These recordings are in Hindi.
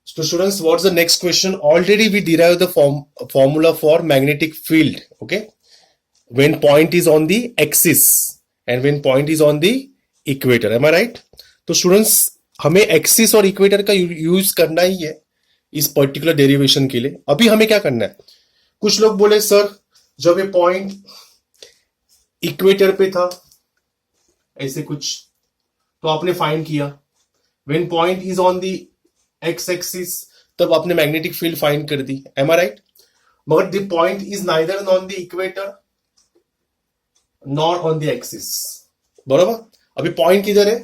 So students, what's the next question? Already we derived the formula for magnetic field. Okay, when point is on the axis and when point is on the equator. Am I right? तो students, हमें एक्सिस और इक्वेटर का यूज करना ही है इस पर्टिकुलर डेरिवेशन के लिए. अभी हमें क्या करना है? कुछ लोग बोले सर जब ये पॉइंट इक्वेटर पे था ऐसे कुछ, तो आपने फाइंड किया. When point is on the x axis, तब आपने मैग्नेटिक फील्ड फाइंड कर दी. M I right? मगर the point is neither on the equator not on the axis. बराबर. अभी पॉइंट किधर है?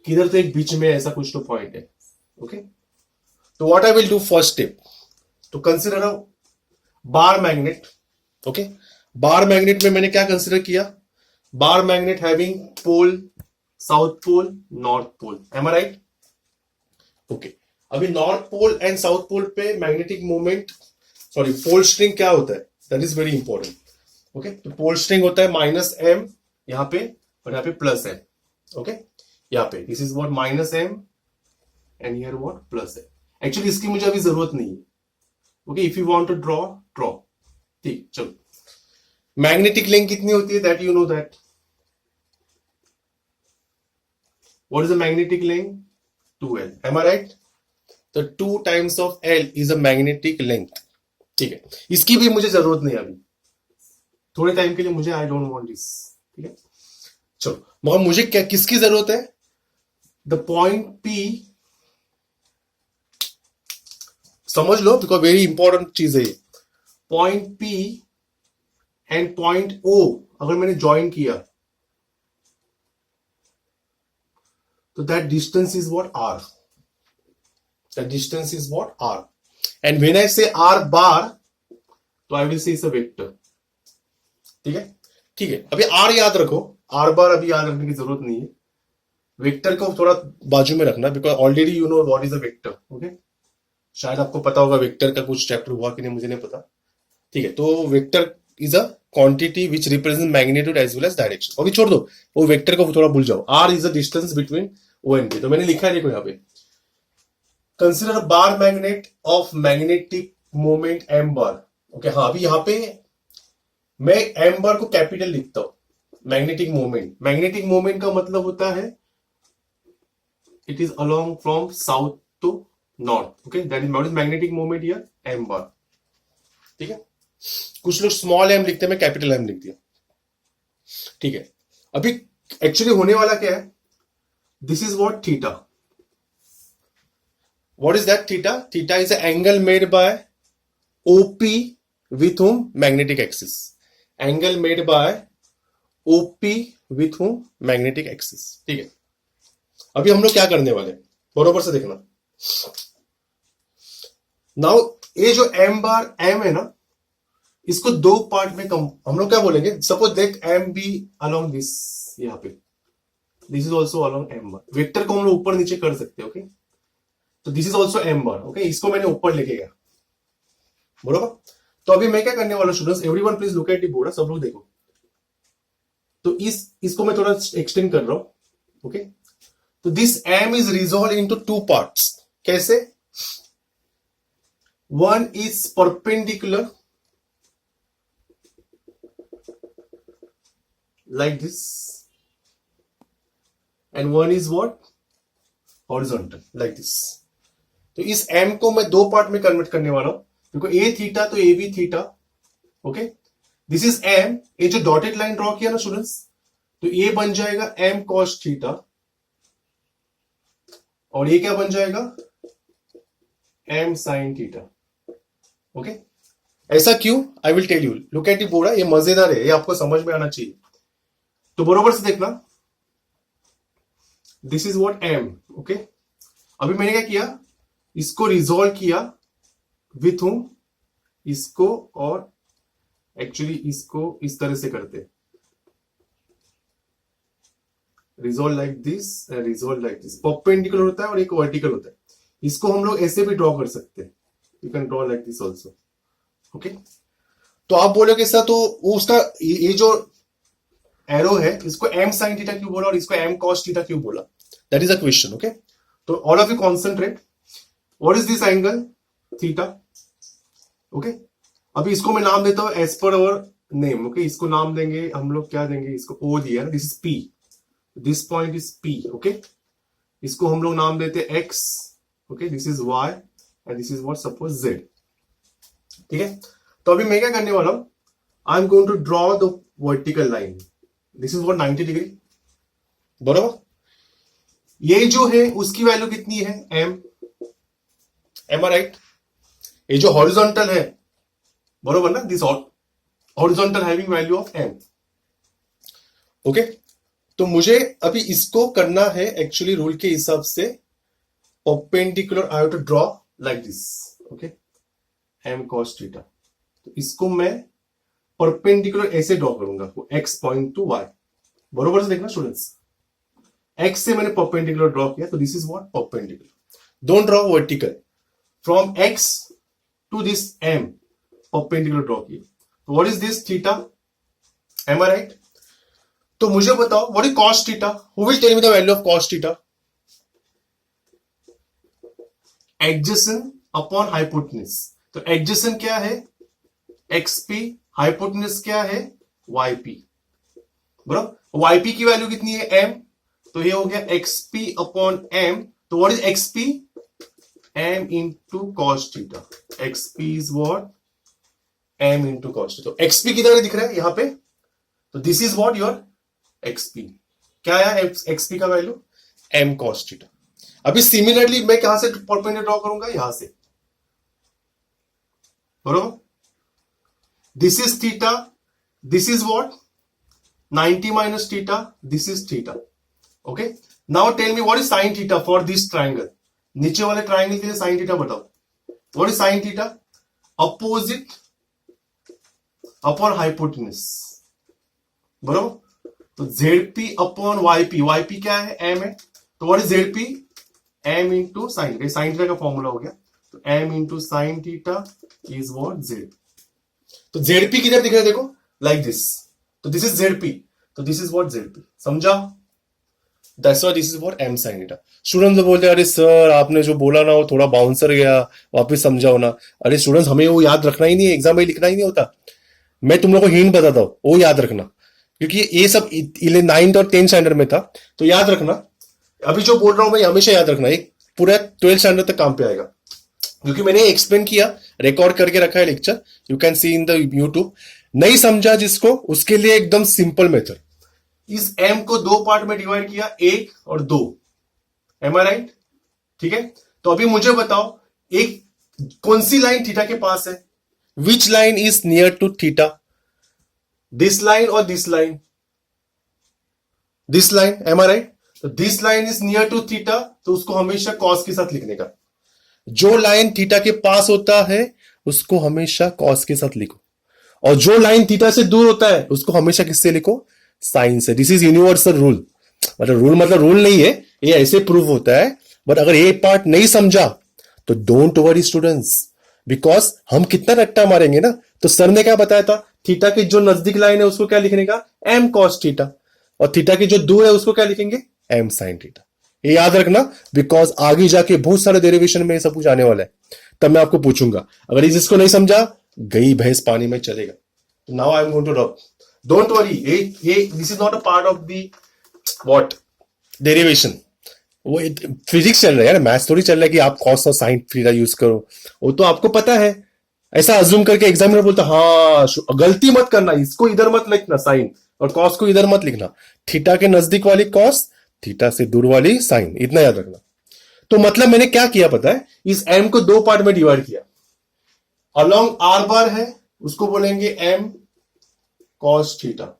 किधर तो एक बीच में ऐसा कुछ तो पॉइंट है. ओके, तो what I will do first step to consider a bar magnet. Okay, bar magnet में मैंने क्या कंसिडर किया? Bar magnet having pole south pole north pole. Am I right? Okay, अभी north pole and south pole पे magnetic movement, sorry pole strength क्या होता है, that is very important. Okay, तो पोल स्ट्रिंग होता है माइनस एम यहां पे और यहां पे प्लस एम. ओके, यहाँ पे this is what minus M and here what plus M. Actually इसकी मुझे अभी जरूरत नहीं है. Okay, if you want to draw. ठीक, चलो. मैग्नेटिक लेंथ कितनी होती है? That you know that. What is the magnetic length? 2L. Am I right? तो 2 times of L is a magnetic length. ठीक है, इसकी भी मुझे जरूरत नहीं अभी, थोड़े टाइम के लिए मुझे आई डोंट वांट दिस. ठीक है, चलो. मगर मुझे क्या किसकी जरूरत है? द पॉइंट P, समझ लो बिकॉज वेरी इंपॉर्टेंट चीज है. Point P and point O अगर मैंने ज्वाइन किया तो that distance is what R. That distance is what R. And when I से R बार तो आई विल से इट्स अ वेक्टर. ठीक है, ठीक है. अभी R याद रखो, R बार अभी याद रखने की जरूरत नहीं है. वेक्टर को थोड़ा बाजू में रखना because already you know what is a vector. Okay, शायद आपको पता होगा वेक्टर का कुछ चैप्टर हुआ कि नहीं, मुझे नहीं पता. ठीक है, तो vector is a quantity which represent magnitude as well as direction. अभी छोड़ दो वो वेक्टर को, थोड़ा भूल जाओ. R is a distance between O and P. तो मैंने लिखा है, देखो यहाँ पे. Consider bar magnet of magnetic moment M bar. Okay, हाँ, अभी यहाँ पे मैं M बार को कैपिटल लिखता हूं. मैग्नेटिक मोमेंट, मैग्नेटिक मोमेंट का मतलब होता है it is along from south to north. Okay, that is what is magnetic moment here, M bar. ठीक है, कुछ लोग स्मॉल m लिखते हैं, मैं कैपिटल M लिख दिया. ठीक है, अभी एक्चुअली होने वाला क्या है? This is what theta. What is that theta? Theta is a angle made by OP with whom magnetic axis. Angle made by OP with whom magnetic axis. ठीक है, अभी हम लोग क्या करने वाले, बरोबर से देखना. नाउ ये जो M बार M है ना, इसको दो पार्ट में हम लोग क्या बोलेंगे. सपोज देख M बी अलोंग दिस, यहाँ पे this is also along M bar. Vector को हम लोग ऊपर नीचे कर सकते हैं. ओके, तो this is also M bar. Okay, इसको मैंने ऊपर लेके गया. बरोबर. तो अभी मैं क्या करने वाला students, everyone please look at the board. सब लोग देखो. तो इसको मैं थोड़ा एक्सटेंड कर रहा हूं. ओके, तो this M is resolve into 2 parts. कैसे? One is perpendicular like this and one is what horizontal like this. तो इस M को मैं 2 पार्ट में कन्वर्ट करने वाला हूं. देखो, ए थीटा तो A B theta. Okay, this is M. ये जो डॉटेड लाइन ड्रॉ किया ना स्टूडेंट्स, तो ये बन जाएगा M cos थीटा और ये क्या बन जाएगा? M sin theta. ओके, ऐसा क्यों? I will tell you. Look at the board. ये मजेदार है, ये आपको समझ में आना चाहिए. तो बरोबर से देखना, this is what M. Okay, अभी मैंने क्या किया, इसको रिजॉल्व किया विथ हूं, इसको, और एक्चुअली इसको इस तरह से करते, resolve like this, resolve like this. Perpendicular होता है और एक वर्टिकल होता है. इसको हम लोग ऐसे भी ड्रॉ कर सकते हैं. You can draw like this also. Okay, तो आप बोलोगे सर तो उसका ये जो एरो है इसको M sin थीटा क्यों बोला और इसको M cos थीटा क्यों बोला? That is a question. Okay, तो all of you concentrate. What is this angle? Theta. Okay, अभी इसको मैं नाम देता हूं एज पर अवर नेम। ओके, इसको नाम देंगे हम लोग, क्या देंगे इसको? ओ दिया ना, this is P, this point is P. Okay, इसको हम लोग नाम देते हैं X. Okay, this is Y and this is what suppose Z. ठीक है, तो अभी मैं क्या करने वाला हूं, I am going to draw the vertical line. This is what 90 degree, बरोबर। ये जो है उसकी वैल्यू कितनी है? एम। M right? ये जो हॉरिजॉन्टल है, बरोबर ना, this horizontal having value of M. Okay, तो मुझे अभी इसको करना है एक्चुअली रूल के हिसाब से perpendicular. I have to draw like this. Okay, M cos theta. तो इसको मैं परपेंडिकुलर ऐसे ड्रॉ करूंगा, एक्स पॉइंट टू वाई। बरोबर से देखना स्टूडेंट्स, एक्स से मैंने परपेंडिकुलर ड्रॉ किया, तो this is what perpendicular. Don't draw vertical, from X to this M perpendicular draw किया। तो what is this? Theta. Am I right? तो मुझे बताओ what is cos theta? Who will tell me the value of cos theta? Adjacent upon hypotenuse. तो एडजेसेंट क्या है? एक्सपी। हाइपोटेन्यूज क्या है? वाईपी। बराबर, वाईपी की वैल्यू कितनी है? एम। तो ये हो गया एक्सपी अपॉन एम। तो what is XP? M into cos theta. XP is what? M into cos theta. तो एक्सपी किधर दिख रहा है? यहां पे। तो this is what your XP. क्या आया एक्सपी का वैल्यू? M cos theta. अभी सिमिलरली मैं कहां से परपेंडिकुलर ड्रॉ करूंगा? यहां से, बरोबर। This is theta, this is what? 90 minus theta, this is theta. Okay, now tell me what is sine theta for this triangle. नीचे वाले ट्राइंगल के लिए साइन थीटा बताओ। What is sine theta? Opposite upon hypotenuse, बरोबर। तो जेडपी अपॉन वाईपी। वाईपी क्या है? एम है। तो what is ZP? M into sine. Sine theta का फॉर्मूला हो गया। तो M into sine theta is what? Z. तो जेडपी किधर दिख रहा है? देखो, लाइक दिस। तो दिस इज जेडपी, तो दिस इज व्हाट? जेडपी। समझा? That's why this is what? M sine theta. Students तो बोलते हैं अरे सर आपने जो बोला ना वो थोड़ा बाउंसर गया, वापस समझाओ ना। अरे स्टूडेंट्स, हमें वो याद रखना ही नहीं है, एग्जाम में लिखना ही नहीं होता। मैं तुम लोग को हिंट बताता हूं, वो याद रखना, क्योंकि ये सब 9th और 10th स्टैंडर्ड में था। तो याद रखना, अभी जो बोल रहा हूं मैं हमेशा याद रखना, एक पूरा 12th स्टैंडर्ड तक काम पे आएगा, क्योंकि मैंने एक्सप्लेन किया, रिकॉर्ड करके रखा है lecture, you can see in the YouTube. नहीं समझा जिसको, उसके लिए एकदम सिंपल मेथड। इस एम को दो पार्ट में डिवाइड किया, 1 और 2। M I right? ठीक है, तो अभी मुझे बताओ एक कौन सी लाइन थीटा के पास है? Which line is near to theta? This line और this line? This line. Am I right? तो this line is near to theta, तो उसको हमेशा कॉस के साथ लिखने का। जो लाइन थीटा के पास होता है उसको हमेशा कॉस के साथ लिखो, और जो लाइन थीटा से दूर होता है उसको हमेशा किससे लिखो? साइन से। This is universal rule. मतलब रूल नहीं है, ये ऐसे प्रूव होता है। बट अगर ये पार्ट नहीं समझा तो डोंट वरी स्टूडेंट्स, बिकॉज हम कितना रट्टा मारेंगे ना। तो सर ने क्या बताया था? थीटा की जो नजदीक लाइन है उसको क्या लिखने का? एम कॉस थीटा, और थीटा की जो दूर है उसको क्या लिखेंगे? M sine theta. ये याद रखना, बिकॉज आगे जाके बहुत सारे डेरिवेशन में सब कुछ आने वाला है, तब मैं आपको पूछूंगा। अगर इसको नहीं समझा, गई भैंस पानी में चलेगा। Now I am going to drop, don't worry, ये this is not a part of the what derivation. वो फिजिक्स चल रहा है यार, मैथ्स थोड़ी चल रहा है कि आप कॉस और साइन थीटा यूज करो। वो तो आपको पता है, ऐसा अज्यूम करके एग्जामिनर बोलता हाँ गलती मत करना, इसको इधर मत लिखना साइन, और कॉस को इधर मत लिखना। थीटा के नजदीक वाली कॉस, थीटा से दूर वाली साइन, इतना याद रखना। तो मतलब मैंने क्या किया पता है? इस एम को दो पार्ट में डिवाइड किया। अलोंग आर बार है उसको बोलेंगे एम कॉस थीटा,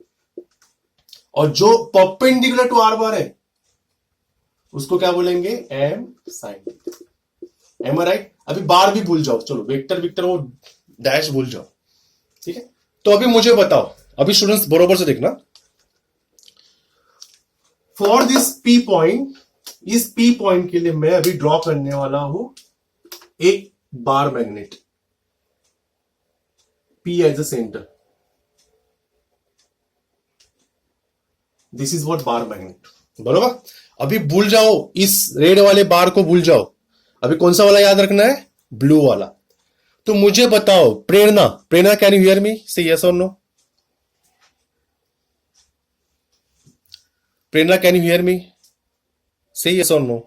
और जो परपेंडिकुलर टू आर बार है उसको क्या बोलेंगे? M sine theta. M right? अभी बार भी भूल जाओ, चलो वेक्टर विक्टर वो डैश भूल जाओ, ठीक है। तो अभी मुझे बताओ, अभी स्टूडेंट्स बरोबर से देखना, फॉर दिस पी पॉइंट, इस पी पॉइंट के लिए मैं अभी ड्रॉ करने वाला हूं एक bar magnet, P as a centre. This is what bar magnet, बरोबर। अभी भूल जाओ, इस रेड वाले बार को भूल जाओ। अभी कौन सा वाला याद रखना है? ब्लू वाला। तो मुझे बताओ Prerna, Prerna can you hear me? Say yes और no. Prerna can you hear me? Say yes और नो।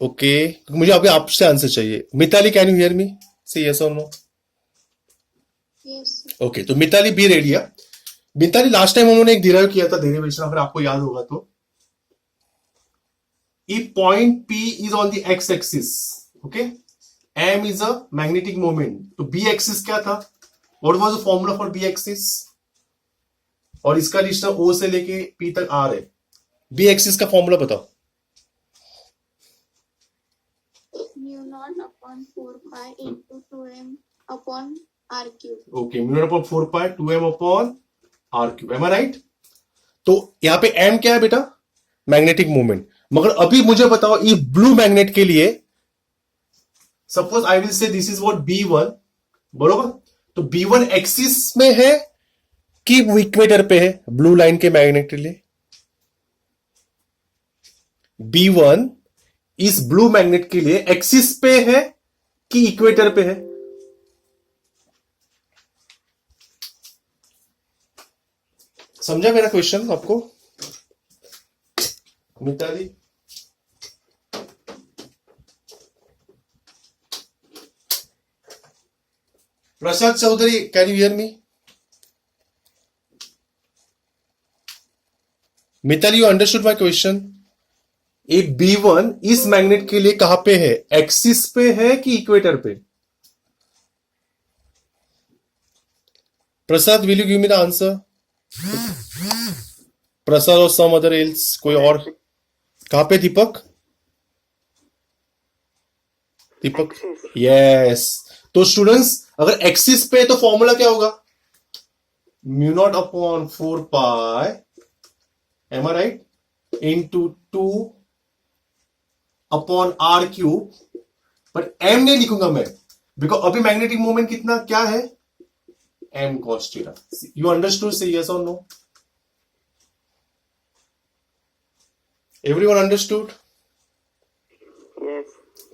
ओके, मुझे अभी आपसे आंसर चाहिए। Mitali can you hear me? Say yes और नो। यस ओके, तो मिताली बी रेडी है। मिताली लास्ट टाइम उन्होंने एक डिराइव किया था डेरिवेशन, अगर आपको याद होगा तो। If point P is on the x axis, okay, m is a magnetic moment, तो b axis क्या था? What was the formula for b axis? और इसका डिस्टेंस O से लेके P तक r है। b axis का फॉर्मूला बताओ। Mu not upon 4 pi into 2m upon r cube. Okay, mu not upon 4 pi 2m upon r cube, am I right? तो यहाँ पे m क्या है बेटा? Magnetic moment. मगर अभी मुझे बताओ ये ब्लू मैग्नेट के लिए, suppose I will say this is what B1, बरोबर? तो B1 एक्सिस में है कि इक्वेटर पे है? ब्लू लाइन के मैग्नेट के लिए B1 इस ब्लू मैग्नेट के लिए एक्सिस पे है कि इक्वेटर पे है? समझा मेरा क्वेश्चन आपको Mitali? Prasad Chaudhary can you hear me? Mitali you understood my question? ए B1 इस मैग्नेट के लिए कहां पे है? एक्सिस पे है कि इक्वेटर पे? Prasad will you give me the answer? Prasad और सम अदर एल्स, कोई और? कहां पे दीपक? दीपक यस। तो स्टूडेंट्स अगर एक्सिस पे तो फॉर्मूला क्या होगा? Mu not upon 4 pi, am I right, into 2 upon r cube. But m नहीं लिखूंगा मैं, बिकॉज अभी मैग्नेटिक मोमेंट कितना क्या है? m cos theta. You understood? Say yes और नो? Everyone understood?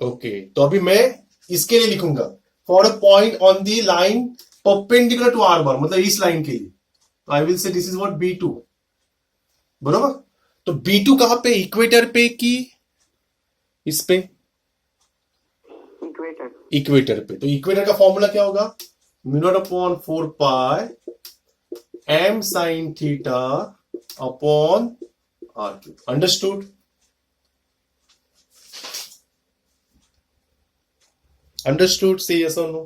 ओके, तो अभी मैं इसके लिए लिखूंगा for a point on the line perpendicular to R bar, मतलब इस लाइन के लिए। तो I will say this is what B2, बरोबर? तो B2 कहां पे? इक्वेटर पे कि इस पे? इक्वेटर पे। तो इक्वेटर का फॉर्मूला क्या होगा? Mu not upon 4 pi m sin theta upon r cube. Understood? Understood? Say yes और नो?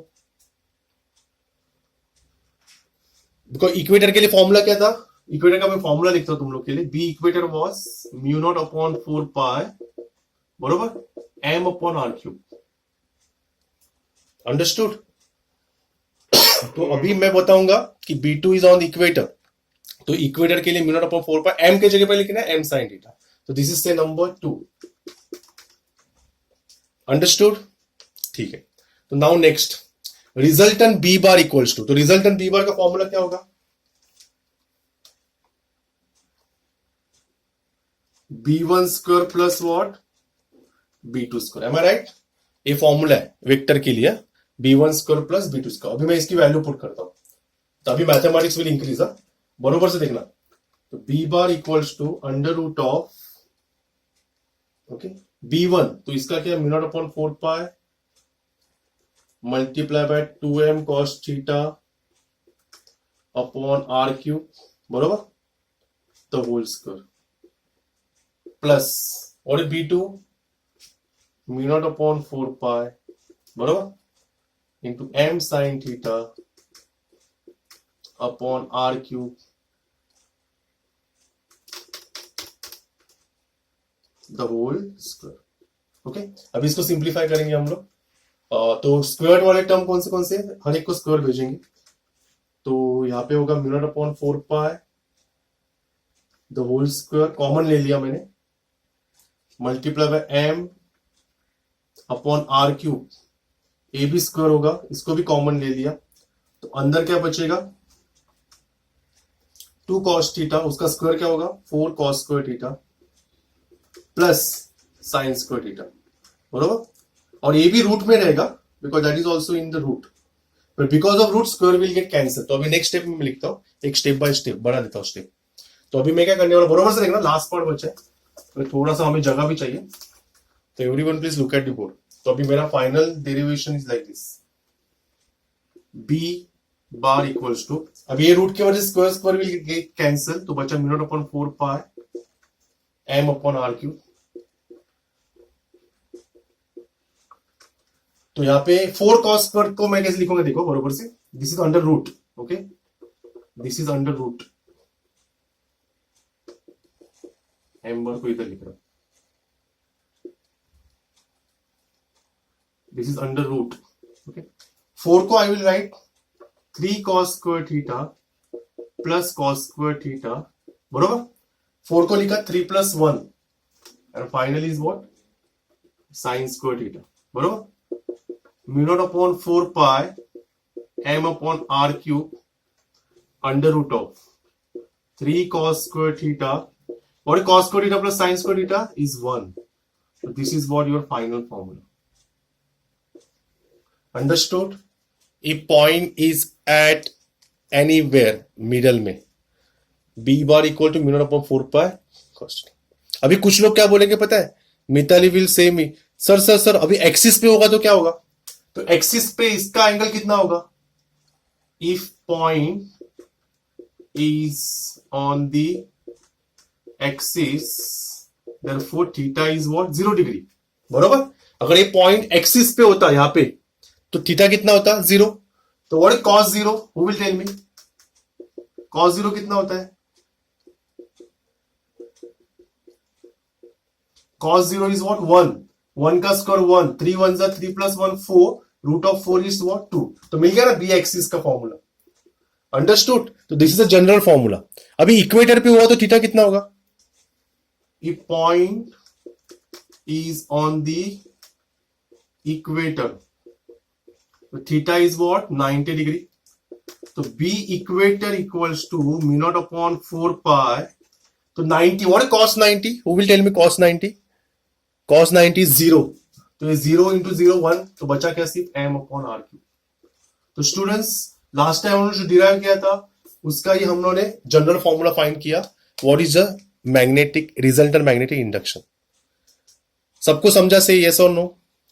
बिकॉज इक्वेटर के लिए फॉर्मूला क्या था? इक्वेटर का मैं फॉर्मूला लिखता हूं तुम लोग के लिए। B equator was mu not upon 4 pi, बरोबर, m upon r cube. Understood? तो अभी मैं बताऊंगा कि B2 इज ऑन इक्वेटर, तो इक्वेटर के लिए mu not upon 4 pi m के जगह पर लिखना है m sin थीटा। तो दिस इज से नंबर 2। अंडरस्टूड? ठीक है। तो now next, resultant B bar equals to, तो रिजल्टेंट B बार का फॉर्मूला क्या होगा? B1 square plus what? B2 square, am I right? ये फॉर्मूला है वेक्टर के लिए, B1 square plus B2 square. अभी मैं इसकी वैल्यू पुट करता हूं, तो अभी मैथमेटिक्स विल इंक्रीज। बरोबर से देखना। तो B bar equals to under root of, okay, B1, तो इसका क्या? Mu not upon 4 pi multiply by 2m cos theta upon r cube, बरोबर, द होल स्क्वायर, प्लस और B2 mu not upon 4 pi, बरोबर, into m sin theta upon r cube the whole square. Okay, अब इसको सिंप्लीफाई करेंगे हम लोग। तो स्क्वायर वाले टर्म कौन से हर एक को स्क्वायर भेजेंगे। तो यहाँ पे होगा mu not upon 4 pi the whole square, common ले लिया मैंने, multiply by m upon r cube, A भी स्क्वायर होगा, इसको भी कॉमन ले लिया। तो अंदर क्या बचेगा? 2 cos थीटा, उसका स्क्वायर क्या होगा? 4 cos square theta, plus sine square theta, बरोबर. और ये भी रूट में रहेगा because that is also in the root, but because of root square will get cancel. तो अभी नेक्स्ट स्टेप में मैं लिखता हूँ, एक स्टेप बाय स्टेप बना देता हूँ स्टेप. तो अभी मैं क्या करने वाला, बरोबर से देखना, लास्ट पार्ट बचा है तो थोड़ा सा हमें जगह भी चाहिए. तो everyone please look at the board. तो अभी मेरा final derivation is like this, B bar equals to, अब ये रूट की वजह से square square will get cancel, तो बचा mu not upon 4 pi M upon R cube. तो यहाँ पे 4 cos स्क्वायर को मैं कैसे लिखूंगा देखो बरोबर से, this is under root. Okay, this is under root, M bar को इधर लिख रहा हूं, this is under root. Okay, 4 को I will write 3 cos square theta plus cos square theta, बरोबर. 4 को लिखा 3 plus 1 and finally is what, sine square theta, बरोबर. Mu not upon 4 pi M upon R cube under root of 3 cos square theta, और cos square theta plus sin square theta is 1. So this is what your final formula. Understood? A point is at anywhere middle में, b bar equal to mu not upon 4 pi cos. अभी कुछ लोग क्या बोलेंगे पता है, Mitali will say me sir अभी एक्सिस पे होगा तो क्या होगा, तो एक्सिस पे इसका एंगल कितना होगा, if point is on the axis therefore theta is what, 0 degree, बरोबर. अगर ये पॉइंट एक्सिस पे होता यहां पे तो थीटा कितना होता, 0. तो what is cos 0, who will tell me, cos 0 कितना होता है, cos 0 is what, 1. 1 का स्क्वायर 1, 3 1 जा 3 plus 1 4, root of 4 is what 2. तो मिल गया ना बी एक्सिस का फॉर्मूला. अंडरस्टूड. तो this is a general formula. अभी इक्वेटर पे हुआ तो थीटा कितना होगा, if point is on the equator तो थीटा इज व्हाट 90 डिग्री. तो B equator equals to mu not upon 4 pi, तो 90 what is cos 90, who will tell me cos 90, cos 90 is 0. तो ये 0 इंटू 0 1, तो बचा क्या सिर्फ m अपॉन आर क्यूब. तो स्टूडेंट्स लास्ट टाइम हमने जो डिराइव किया था उसका ही हम लोगों ने जनरल फॉर्मूला फाइंड किया, what is the magnetic resultant magnetic induction. सबको समझा से, यस और नो?